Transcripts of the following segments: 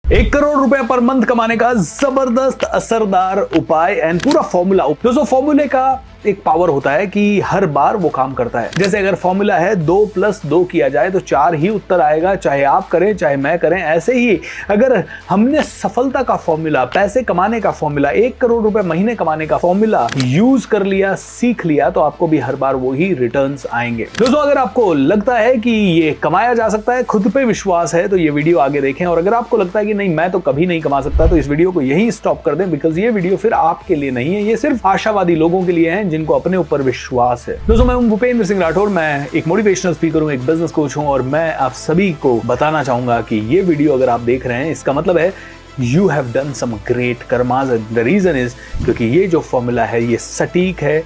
1 करोड़ रुपए per month कमाने का जबरदस्त असरदार उपाय एंड पूरा फॉर्मूला। दोस्तों फॉर्मूले का एक पावर होता है कि हर बार वो काम करता है। जैसे अगर फॉर्मूला है 2+2 किया जाए तो 4 ही उत्तर आएगा, चाहे आप करें चाहे मैं करें। ऐसे ही अगर हमने सफलता का फॉर्मूला, पैसे कमाने का फॉर्मूला, 1 करोड़ रुपए महीने कमाने का फॉर्मूला यूज कर लिया, सीख लिया, तो आपको भी हर बार वो ही रिटर्न्स आएंगे। दोस्तों अगर आपको लगता है कि ये कमाया जा सकता है, खुद पे विश्वास है, तो ये वीडियो आगे देखें। और अगर आपको लगता है कि नहीं मैं तो कभी नहीं कमा सकता, तो इस वीडियो को यहीं स्टॉप कर दें, बिकॉज ये वीडियो फिर आपके लिए नहीं है, ये सिर्फ आशावादी लोगों के लिए है जिनको अपने ऊपर विश्वास है। दोस्तों मैं हूं भूपेंद्र सिंह राठौर, मैं एक मोटिवेशनल स्पीकर हूं, एक बिजनेस कोच हूं, और मैं आप सभी को बताना चाहूंगा कि ये वीडियो अगर आप देख रहे हैं इसका मतलब है you have done some great कर्मास। द रीजन इज क्योंकि ये जो फॉर्मूला है ये सटीक है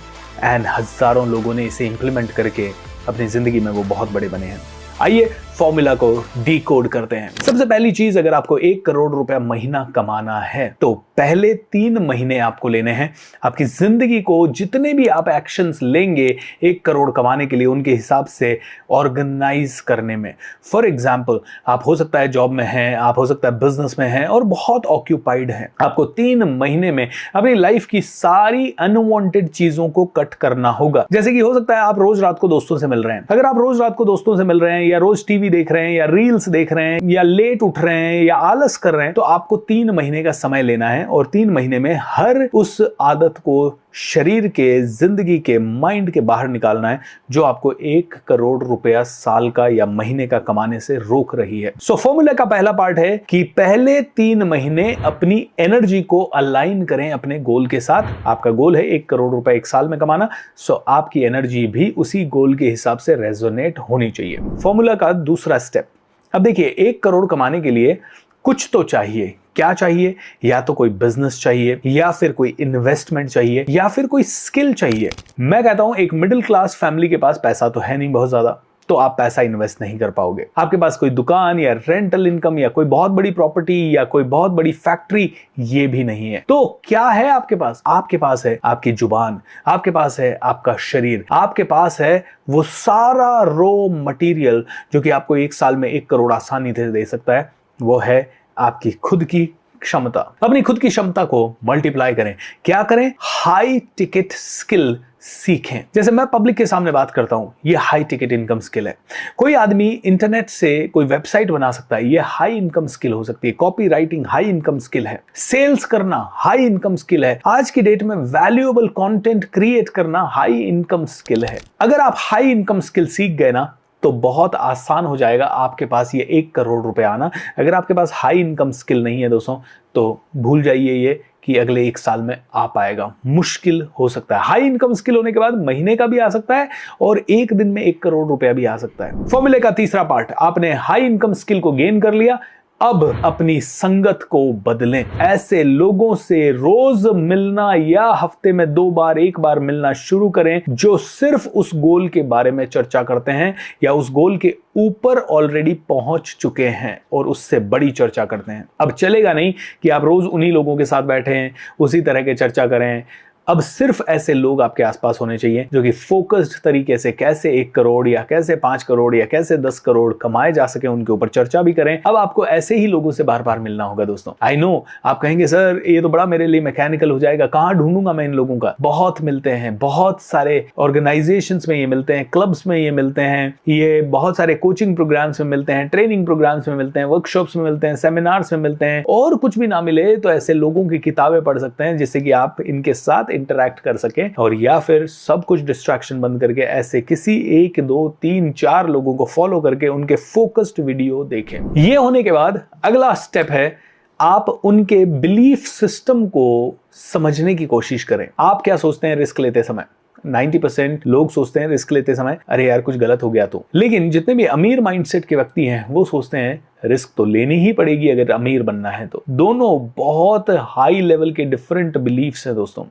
एंड हजारों लोगों ने इसे इंप्लीमेंट करके अपनी जिंदगी में वो बहुत बड़े बने हैं। आइए फॉर्मूला को डीकोड करते हैं। सबसे पहली चीज, अगर आपको 1 करोड़ रुपया महीना कमाना है तो पहले 3 महीने आपको लेने हैं। आपकी जिंदगी को जितने भी आप एक्शंस लेंगे 1 करोड़ कमाने के लिए, उनके हिसाब से ऑर्गेनाइज करने में। फॉर एग्जाम्पल, आप हो सकता है जॉब में हैं, आप हो सकता है बिजनेस में हैं और बहुत ऑक्यूपाइड हैं। आपको 3 महीने में अपनी लाइफ की सारी अनवांटेड चीजों को कट करना होगा। जैसे कि हो सकता है आप रोज रात को दोस्तों से मिल रहे हैं। अगर आप रोज रात को दोस्तों से मिल रहे हैं या रोज टीवी देख रहे हैं या रील्स देख रहे हैं या लेट उठ रहे हैं या आलस कर रहे हैं, तो आपको 3 महीने का समय लेना है और 3 महीने में हर उस आदत को शरीर के, जिंदगी के, माइंड के बाहर निकालना है जो आपको 1 करोड़ रुपया साल का या महीने का कमाने से रोक रही है। सो फॉर्मूला का पहला पार्ट है कि पहले 3 महीने अपनी एनर्जी को अलाइन करें अपने गोल के साथ। आपका गोल है 1 करोड़ रुपए 1 साल में कमाना, सो आपकी एनर्जी भी उसी गोल के हिसाब से रेजोनेट होनी चाहिए। फॉर्मूला का दूसरा स्टेप, अब देखिए 1 करोड़ कमाने के लिए कुछ तो चाहिए। क्या चाहिए? या तो कोई बिजनेस चाहिए, या फिर कोई इन्वेस्टमेंट चाहिए, या फिर कोई स्किल चाहिए। मैं कहता हूं एक मिडिल क्लास फैमिली के पास पैसा तो है नहीं बहुत ज्यादा, तो आप पैसा इन्वेस्ट नहीं कर पाओगे। आपके पास कोई दुकान या रेंटल इनकम या कोई बहुत बड़ी प्रॉपर्टी या कोई बहुत बड़ी फैक्ट्री ये भी नहीं है। तो क्या है आपके पास? आपके पास है आपकी जुबान, आपके पास है आपका शरीर, आपके पास है वो सारा रॉ मटेरियल जो कि आपको 1 साल में 1 करोड़ आसानी से दे सकता है। वो है आपकी खुद की क्षमता। अपनी खुद की क्षमता को मल्टीप्लाई करें। क्या करें? हाई टिकट स्किल सीखें। जैसे मैं पब्लिक के सामने बात करता हूं, ये हाई टिकट इनकम स्किल है। कोई आदमी इंटरनेट से कोई वेबसाइट बना सकता है, ये हाई इनकम स्किल हो सकती है। Copy writing high income skill है। सेल्स करना हाई इनकम स्किल है। आज की डेट में वैल्यूएबल कंटेंट क्रिएट करना हाई इनकम स्किल है। अगर आप हाई इनकम स्किल सीख गए ना, तो बहुत आसान हो जाएगा आपके पास ये 1 करोड़ रुपए आना। अगर आपके पास हाई इनकम स्किल नहीं है दोस्तों, तो भूल जाइए ये कि अगले 1 साल में आ पाएगा, मुश्किल हो सकता है। हाई इनकम स्किल होने के बाद महीने का भी आ सकता है और एक दिन में 1 करोड़ रुपया भी आ सकता है। फॉर्मूले का तीसरा पार्ट, आपने हाई इनकम स्किल को गेन कर लिया, अब अपनी संगत को बदलें। ऐसे लोगों से रोज मिलना या हफ्ते में 2 बार 1 बार मिलना शुरू करें जो सिर्फ उस गोल के बारे में चर्चा करते हैं या उस गोल के ऊपर ऑलरेडी पहुंच चुके हैं और उससे बड़ी चर्चा करते हैं। अब चलेगा नहीं कि आप रोज उन्हीं लोगों के साथ बैठे हैं, उसी तरह के चर्चा करें। अब सिर्फ ऐसे लोग आपके आसपास होने चाहिए जो कि फोकस्ड तरीके से कैसे 1 करोड़ या कैसे 5 करोड़ या कैसे 10 करोड़ कमाए जा सके, उनके ऊपर चर्चा भी करें। अब आपको ऐसे ही लोगों से बार बार मिलना होगा दोस्तों। आई नो आप कहेंगे सर ये तो बड़ा मेरे लिए मैकेनिकल हो जाएगा, कहां ढूंढूंगा मैं इन लोगों का? बहुत मिलते हैं, बहुत सारे ऑर्गेनाइजेशंस में ये मिलते हैं, क्लब्स में ये मिलते हैं, ये बहुत सारे कोचिंग प्रोग्राम्स में मिलते हैं, ट्रेनिंग प्रोग्राम्स में मिलते हैं, वर्कशॉप्स में मिलते हैं, सेमिनार्स में मिलते हैं। और कुछ भी ना मिले तो ऐसे लोगों की किताबें पढ़ सकते हैं जिससे कि आप इनके साथ इंटरैक्ट कर सके, और या फिर सब कुछ डिस्ट्रैक्शन बंद करके ऐसे किसी 1 2 3 4 लोगों को फॉलो करके उनके फोकस्ड वीडियो देखें। ये होने के बाद अगला स्टेप है आप उनके बिलीफ सिस्टम को समझने की कोशिश करें। आप क्या सोचते हैं रिस्क लेते समय? 90% लोग सोचते हैं रिस्क लेते समय अरे यार कुछ गलत हो गया तो। लेकिन जितने भी अमीर माइंडसेट के व्यक्ति हैं वो सोचते हैं रिस्क तो लेनी ही पड़ेगी अगर अमीर बनना है तो। दोनों बहुत हाई लेवल के डिफरेंट बिलीफ्स हैं दोस्तों।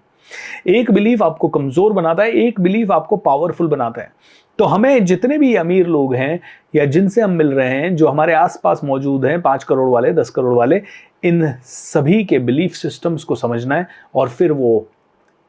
एक बिलीफ आपको कमजोर बनाता है, एक बिलीफ आपको पावरफुल बनाता है। तो हमें जितने भी अमीर लोग हैं या जिनसे हम मिल रहे हैं, जो हमारे आसपास मौजूद हैं, 5 करोड़ वाले, 10 करोड़ वाले, इन सभी के बिलीफ सिस्टम्स को समझना है और फिर वो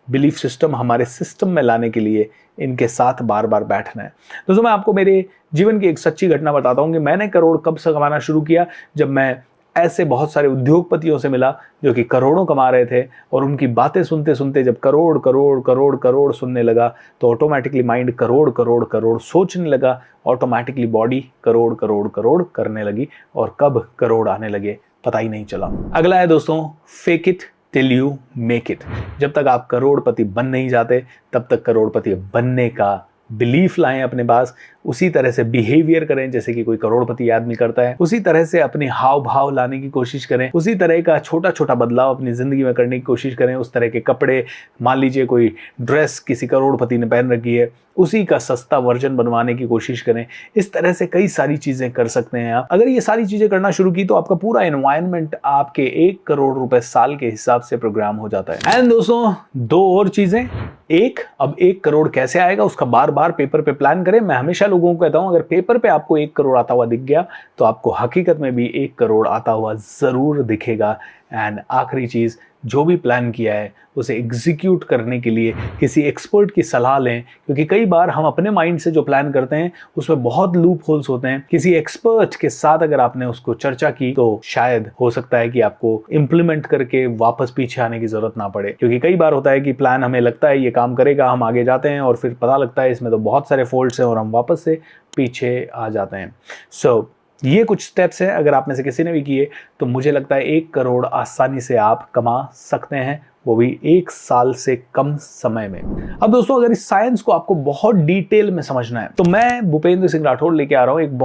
बिलीफ सिस्टम हमारे सिस्टम में लाने के लिए इनके साथ बार बार बैठना है। दोस्तों मैं आपको मेरे जीवन की एक सच्ची घटना बताता हूं कि मैंने करोड़ कब से कमाना शुरू किया। जब मैं ऐसे बहुत सारे उद्योगपतियों से मिला जो कि करोड़ों कमा रहे थे, और उनकी बातें सुनते सुनते जब करोड़ करोड़ करोड़ करोड़ सुनने लगा तो ऑटोमेटिकली माइंड करोड़ करोड़ करोड़ सोचने लगा, ऑटोमेटिकली बॉडी करोड़ करोड़ करोड़ करने लगी, और कब करोड़ आने लगे पता ही नहीं चला। अगला है दोस्तों, fake it till you make it. जब तक आप करोड़पति बन नहीं जाते तब तक करोड़पति बनने का बिलीफ लाएं अपने पास, उसी तरह से बिहेवियर करें जैसे कि कोई करोड़पति आदमी करता है, उसी तरह से अपने हाव भाव लाने की कोशिश करें, उसी तरह का छोटा छोटा बदलाव अपनी जिंदगी में करने की कोशिश करें, उस तरह के कपड़े, मान लीजिए कोई ड्रेस किसी करोड़पति ने पहन रखी है उसी का सस्ता वर्जन बनवाने की कोशिश करें। इस तरह से कई सारी चीजें कर सकते हैं आप। अगर ये सारी चीजें करना शुरू की तो आपका पूरा एनवायरनमेंट आपके 1 करोड़ रुपए साल के हिसाब से प्रोग्राम हो जाता है। एंड दोस्तों, 2 और चीजें। अब 1 करोड़ कैसे आएगा उसका बार बार पेपर पे प्लान करें। मैं हमेशा लोगों को कहता हूं अगर पेपर पे आपको 1 करोड़ आता हुआ दिख गया तो आपको हकीकत में भी 1 करोड़ आता हुआ जरूर दिखेगा। एंड आखिरी चीज, जो भी प्लान किया है उसे एग्जीक्यूट करने के लिए किसी एक्सपर्ट की सलाह लें, क्योंकि कई बार हम अपने माइंड से जो प्लान करते हैं उसमें बहुत लूप होल्स होते हैं। किसी एक्सपर्ट के साथ अगर आपने उसको चर्चा की तो शायद हो सकता है कि आपको इंप्लीमेंट करके वापस पीछे आने की जरूरत ना पड़े, क्योंकि कई बार होता है कि प्लान हमें लगता है ये काम करेगा, हम आगे जाते हैं और फिर पता लगता है इसमें तो बहुत सारे फॉल्ट्स हैं और हम वापस से पीछे आ जाते हैं। ये कुछ स्टेप्स हैं, अगर आप में से किसी ने भी किए तो मुझे लगता है 1 करोड़ आसानी से आप कमा सकते हैं, वो भी 1 साल से कम समय में। अब दोस्तों, अगर इस साइंस को आपको बहुत डिटेल में समझना है तो मैं भूपेंद्र सिंह राठौड़ लेके आ रहा हूं एक